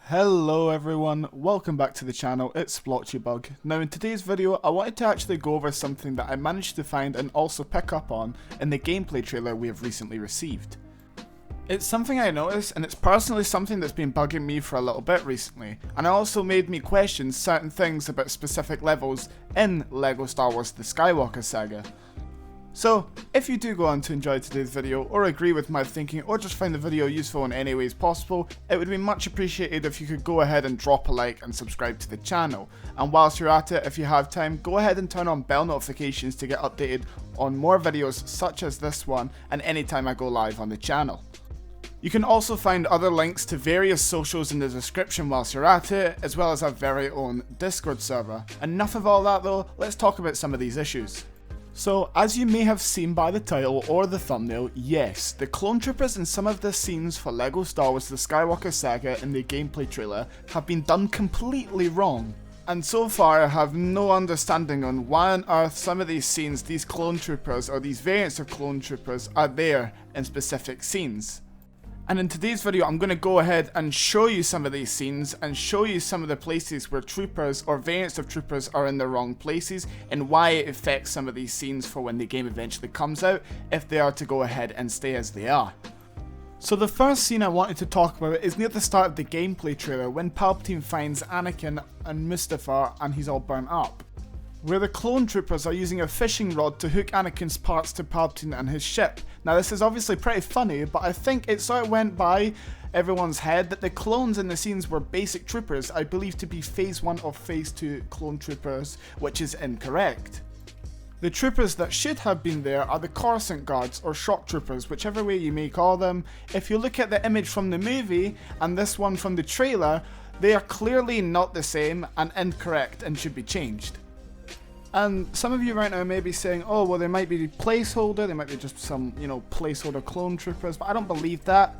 Hello everyone, welcome back to the channel, it's Splotchybug. Now in today's video I wanted to actually go over something that I managed to find and also pick up on in the gameplay trailer we have recently received. It's something I noticed, and it's personally something that's been bugging me for a little bit recently, and it also made me question certain things about specific levels in LEGO Star Wars The Skywalker Saga. So, if you do go on to enjoy today's video, or agree with my thinking, or just find the video useful in any ways possible, it would be much appreciated if you could go ahead and drop a like and subscribe to the channel. And whilst you're at it, if you have time, go ahead and turn on bell notifications to get updated on more videos such as this one, and anytime I go live on the channel. You can also find other links to various socials in the description whilst you're at it, as well as our very own Discord server. Enough of all that though, let's talk about some of these issues. So, as you may have seen by the title or the thumbnail, yes, the clone troopers in some of the scenes for LEGO Star Wars The Skywalker Saga in the gameplay trailer have been done completely wrong. And so far I have no understanding on why on earth some of these scenes, these clone troopers or these variants of clone troopers are there in specific scenes. And in today's video I'm going to go ahead and show you some of these scenes and show you some of the places where troopers or variants of troopers are in the wrong places and why it affects some of these scenes for when the game eventually comes out, if they are to go ahead and stay as they are. So the first scene I wanted to talk about is near the start of the gameplay trailer when Palpatine finds Anakin and Mustafar and he's all burnt up, where the clone troopers are using a fishing rod to hook Anakin's parts to Palpatine and his ship. Now this is obviously pretty funny, but I think it sort of went by everyone's head that the clones in the scenes were basic troopers, I believe to be phase 1 of phase 2 clone troopers, which is incorrect. The troopers that should have been there are the Coruscant guards or shock troopers, whichever way you may call them. If you look at the image from the movie and this one from the trailer, they are clearly not the same and incorrect and should be changed. And some of you right now may be saying, oh well, they might be placeholder, they might be just some, placeholder clone troopers, but I don't believe that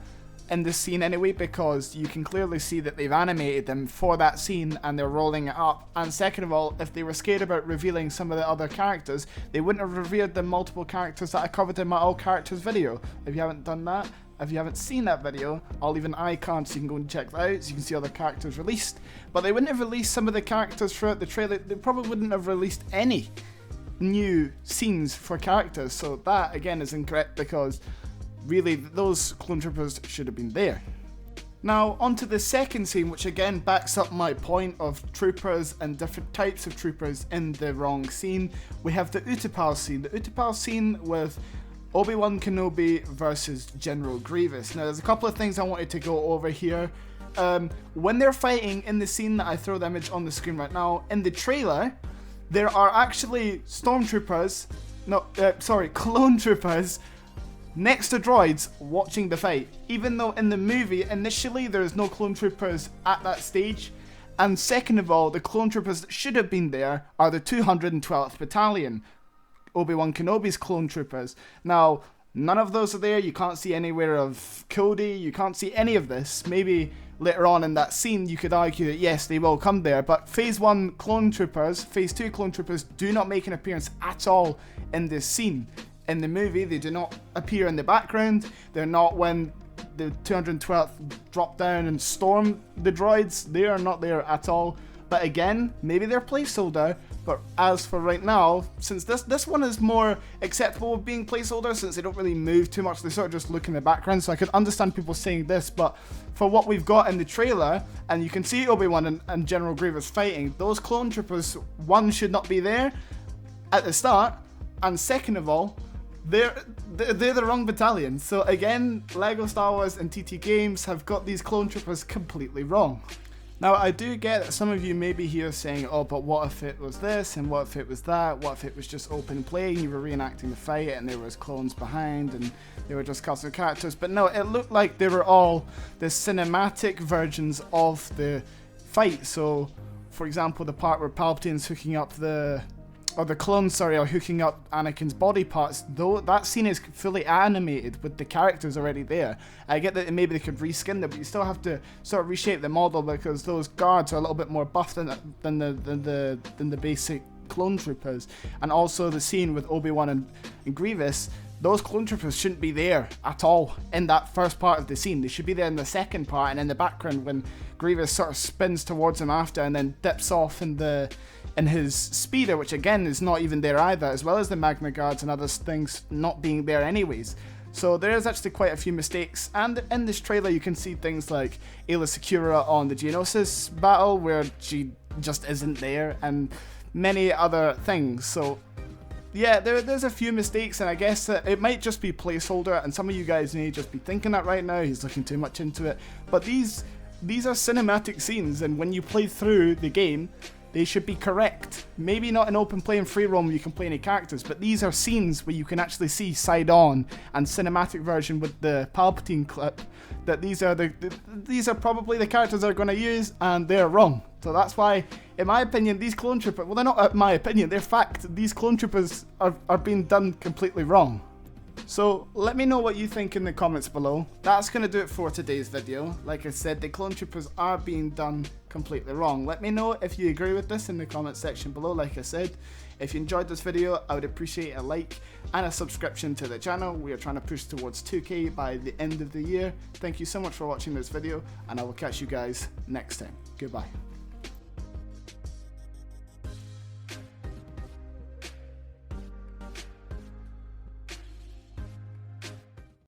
in this scene anyway, because you can clearly see that they've animated them for that scene and they're rolling it up. And second of all, if they were scared about revealing some of the other characters, they wouldn't have revealed the multiple characters that I covered in my all characters video. If you haven't done that, if you haven't seen that video, I'll leave an icon so you can go and check that out so you can see all the characters released. But they wouldn't have released some of the characters throughout the trailer. They probably wouldn't have released any new scenes for characters. So that again is incorrect, because really those clone troopers should have been there. Now onto the second scene, which again backs up my point of troopers and different types of troopers in the wrong scene. We have the Utapau scene. The Utapau scene with Obi-Wan Kenobi versus General Grievous. Now there's a couple of things I wanted to go over here. When they're fighting in the scene that I throw the image on the screen right now, in the trailer, there are actually clone troopers next to droids watching the fight, even though in the movie initially there is no clone troopers at that stage. And second of all, the clone troopers that should have been there are the 212th Battalion, Obi-Wan Kenobi's clone troopers. Now, none of those are there. You can't see anywhere of Cody. You can't see any of this. Maybe later on in that scene you could argue that yes, they will come there, but phase 1 clone troopers, phase 2 clone troopers do not make an appearance at all in this scene. In the movie, they do not appear in the background. They're not when the 212th drop down and storm the droids. They are not there at all. But again, maybe they're placeholder, but as for right now, since this one is more acceptable of being placeholder, since they don't really move too much, they sort of just look in the background, so I could understand people saying this, but for what we've got in the trailer, and you can see Obi-Wan and General Grievous fighting, those clone troopers, one, should not be there at the start, and second of all, they're the wrong battalion. So again, LEGO Star Wars and TT Games have got these clone troopers completely wrong. Now, I do get that some of you may be here saying, oh, but what if it was this, and what if it was that, what if it was just open play, and you were reenacting the fight, and there was clones behind, and they were just custom characters. But no, it looked like they were all the cinematic versions of the fight. So, for example, the part where Palpatine's hooking up the clones, are hooking up Anakin's body parts, though that scene is fully animated with the characters already there. I get that maybe they could reskin them, but you still have to sort of reshape the model, because those guards are a little bit more buff than the basic clone troopers, and also the scene with Obi-Wan and Grievous, those clone troopers shouldn't be there at all in that first part of the scene. They should be there in the second part and in the background when Grievous sort of spins towards him after and then dips off in his speeder, which again is not even there either, as well as the Magna Guards and other things not being there anyways. So there is actually quite a few mistakes, and in this trailer you can see things like Aayla Secura on the Geonosis battle where she just isn't there, and many other things. So yeah, there's a few mistakes, and I guess it might just be placeholder, and some of you guys may just be thinking that right now, he's looking too much into it, but these are cinematic scenes, and when you play through the game, they should be correct. Maybe not in open play and free roam where you can play any characters, but these are scenes where you can actually see side on and cinematic version with the Palpatine clip that these are probably the characters they're going to use, and they're wrong. So that's why, in my opinion, these clone troopers, well, they're not my opinion, they're fact. These clone troopers are being done completely wrong. So let me know what you think in the comments below. That's going to do it for today's video. Like I said, the clone troopers are being done completely wrong. Let me know if you agree with this in the comment section below. Like I said, if you enjoyed this video, I would appreciate a like and a subscription to the channel. We are trying to push towards 2K by the end of the year. Thank you so much for watching this video, and I will catch you guys next time. Goodbye.